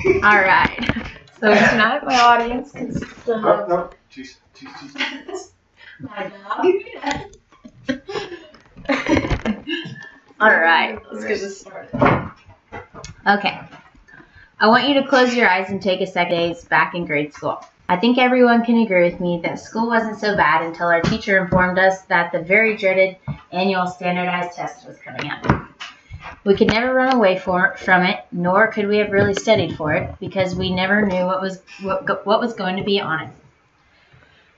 All right. So tonight my audience consists of No. Cheese. my dog. All right. Let's get this started. Okay. I want you to close your eyes and take a second days back in grade school. I think everyone can agree with me that school wasn't so bad until our teacher informed us that the very dreaded annual standardized test was coming up. We could never run away from it, nor could we have really studied for it, because we never knew what was going to be on it.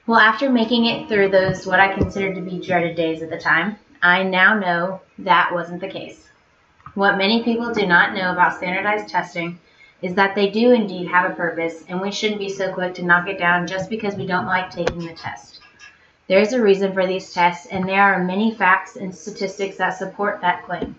Well, after making it through those what I considered to be dreaded days at the time, I now know that wasn't the case. What many people do not know about standardized testing is that they do indeed have a purpose, and we shouldn't be so quick to knock it down just because we don't like taking the test. There is a reason for these tests, and there are many facts and statistics that support that claim.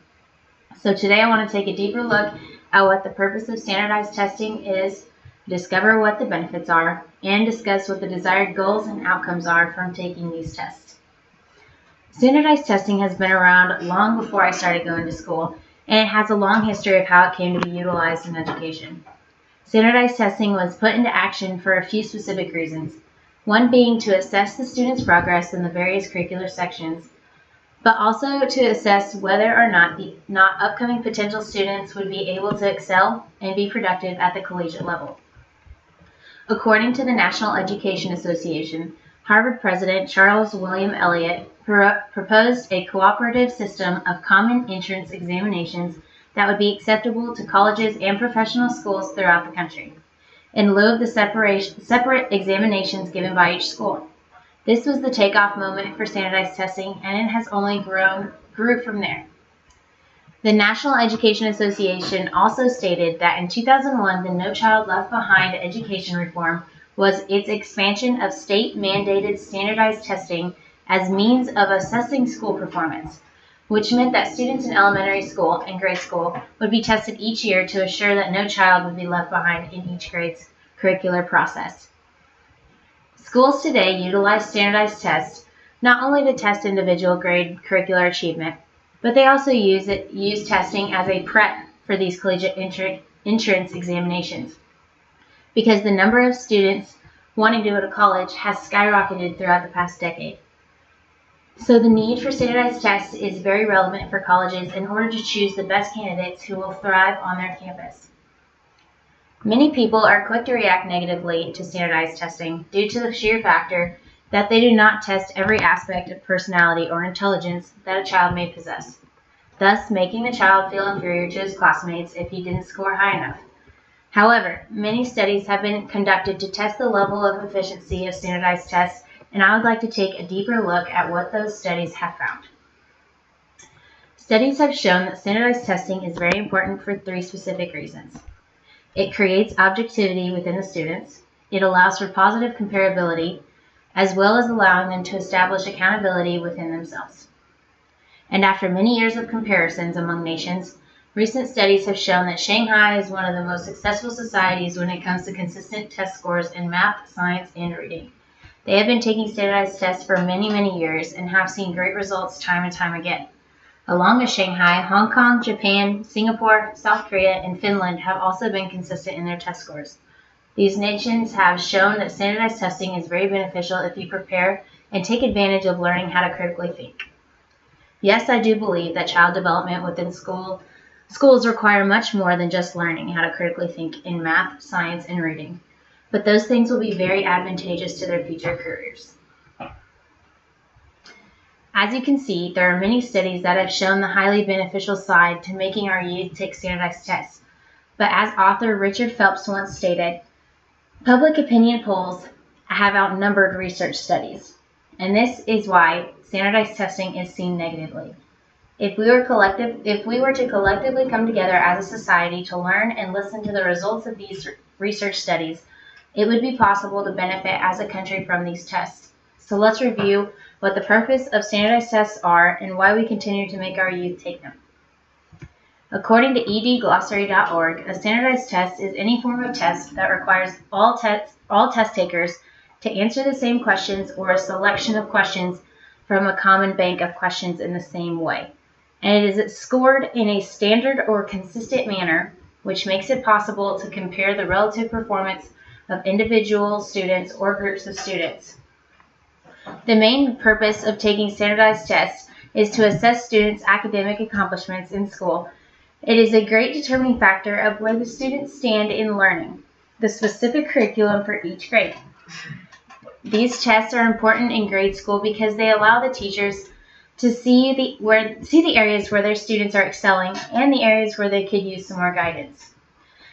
So today I want to take a deeper look at what the purpose of standardized testing is, discover what the benefits are, and discuss what the desired goals and outcomes are from taking these tests. Standardized testing has been around long before I started going to school, and it has a long history of how it came to be utilized in education. Standardized testing was put into action for a few specific reasons, one being to assess the student's progress in the various curricular sections, but also to assess whether or not upcoming potential students would be able to excel and be productive at the collegiate level. According to the National Education Association, Harvard President Charles William Eliot proposed a cooperative system of common entrance examinations that would be acceptable to colleges and professional schools throughout the country, in lieu of the separate examinations given by each school. This was the takeoff moment for standardized testing, and it has only grew from there. The National Education Association also stated that in 2001, the No Child Left Behind education reform was its expansion of state-mandated standardized testing as means of assessing school performance, which meant that students in elementary school and grade school would be tested each year to assure that no child would be left behind in each grade's curricular process. Schools today utilize standardized tests not only to test individual grade curricular achievement, but they also use testing as a prep for these collegiate entrance examinations, because the number of students wanting to go to college has skyrocketed throughout the past decade. So the need for standardized tests is very relevant for colleges in order to choose the best candidates who will thrive on their campus. Many people are quick to react negatively to standardized testing due to the sheer factor that they do not test every aspect of personality or intelligence that a child may possess, thus making the child feel inferior to his classmates if he didn't score high enough. However, many studies have been conducted to test the level of efficiency of standardized tests, and I would like to take a deeper look at what those studies have found. Studies have shown that standardized testing is very important for three specific reasons. It creates objectivity within the students, it allows for positive comparability, as well as allowing them to establish accountability within themselves. And after many years of comparisons among nations, recent studies have shown that Shanghai is one of the most successful societies when it comes to consistent test scores in math, science, and reading. They have been taking standardized tests for many, many years and have seen great results time and time again. Along with Shanghai, Hong Kong, Japan, Singapore, South Korea, and Finland have also been consistent in their test scores. These nations have shown that standardized testing is very beneficial if you prepare and take advantage of learning how to critically think. Yes, I do believe that child development within schools require much more than just learning how to critically think in math, science, and reading, but those things will be very advantageous to their future careers. As you can see, there are many studies that have shown the highly beneficial side to making our youth take standardized tests, but as author Richard Phelps once stated, public opinion polls have outnumbered research studies, and this is why standardized testing is seen negatively. If we were to collectively come together as a society to learn and listen to the results of these research studies, it would be possible to benefit as a country from these tests. So let's review what the purpose of standardized tests are and why we continue to make our youth take them. According to edglossary.org, a standardized test is any form of test that requires all test takers to answer the same questions or a selection of questions from a common bank of questions in the same way. And it is scored in a standard or consistent manner which makes it possible to compare the relative performance of individual students or groups of students. The main purpose of taking standardized tests is to assess students' academic accomplishments in school. It is a great determining factor of where the students stand in learning the specific curriculum for each grade. These tests are important in grade school because they allow the teachers to see the areas where their students are excelling and the areas where they could use some more guidance.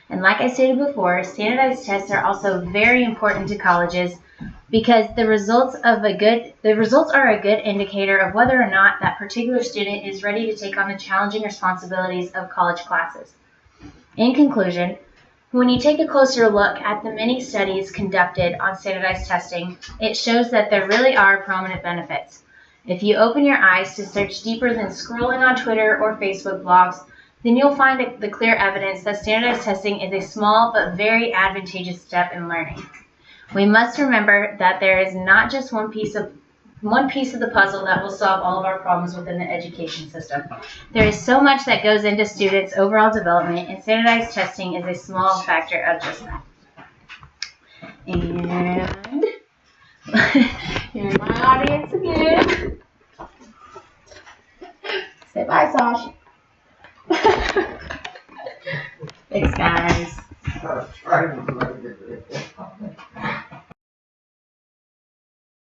And like I stated before, standardized tests are also very important to colleges because the results are a good indicator of whether or not that particular student is ready to take on the challenging responsibilities of college classes. In conclusion, when you take a closer look at the many studies conducted on standardized testing, it shows that there really are prominent benefits. If you open your eyes to search deeper than scrolling on Twitter or Facebook blogs, then you'll find the clear evidence that standardized testing is a small but very advantageous step in learning. We must remember that there is not just one piece of the puzzle that will solve all of our problems within the education system. There is so much that goes into students' overall development, and standardized testing is a small factor of just that. And here's my audience again. Say bye, Sash. Thanks, guys.